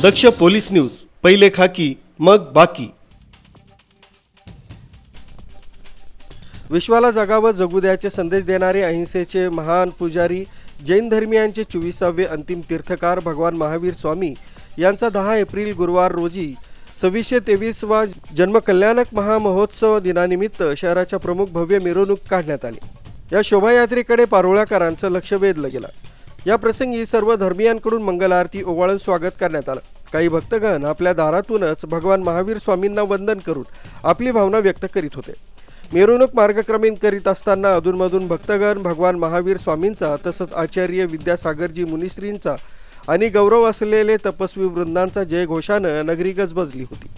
दक्ष police news, पहिले खाकी मग बाकी। विश्वाला जगावं जगू द्याचे संदेश देणारे अहिंसेचे महान पुजारी, जैन धर्मियांचे 24वे अंतिम तीर्थकार भगवान महावीर स्वामी यांचा 10 एप्रिल गुरुवार रोजी 2623वा जन्मकल्याणक महामहोत्सव दिनानिमित्त शहराच्या प्रमुख भव्य मिरवणूक काढण्यात आली। या शोभायात्रेकडे पारोळ्याकरांचं लक्ष वेधलं गेलं। या प्रसंगी सर्व धर्मियांकडून मंगल आरती ओवाळून स्वागत करण्यात आलं। काही भक्तगण आपल्या दारातूनच भगवान महावीर स्वामींना वंदन करून आपली भावना व्यक्त करीत होते। मिरवणूक मार्गक्रमण करीत असताना अधूनमधून भक्तगण भगवान महावीर स्वामींचा तसंच आचार्य विद्यासागरजी मुनिश्रींचा आणि गौरव असलेले तपस्वी वृंदांचा जयघोषानं नगरी गजबजली होती।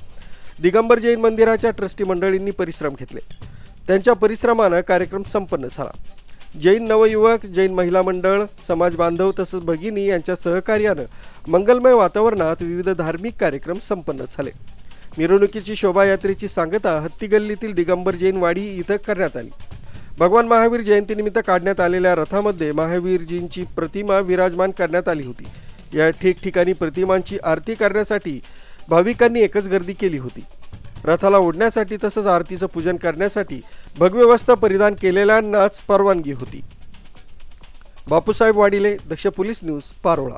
दिगंबर जैन मंदिराच्या ट्रस्टी मंडळींनी परिश्रम घेतले। त्यांच्या परिश्रमानं कार्यक्रम संपन्न झाला। जैन नवयुवक, जैन महिला मंडळ, समाज बांधव तसंच भगिनी यांच्या सहकार्यानं मंगलमय वातावरणात विविध धार्मिक कार्यक्रम संपन्न झाले। मिरवणुकीची शोभायात्रेची सांगता हत्तीगल्लीतील दिगंबर जैन वाडी इथं करण्यात आली। भगवान महावीर जयंतीनिमित्त काढण्यात आलेल्या रथामध्ये महावीरजींची प्रतिमा विराजमान करण्यात आली होती। या ठिकठिकाणी प्रतिमांची आरती करण्यासाठी भाविकांनी एकच गर्दी केली होती। रथाला ओढण्यासाठी तसंच आरतीचं पूजन करण्यासाठी भगवे वस्त्र परिधान केलेल्यांनाच परवानगी होती। बापूसाहेब वाडिले, दक्ष पोलीस न्यूज, पारोळा।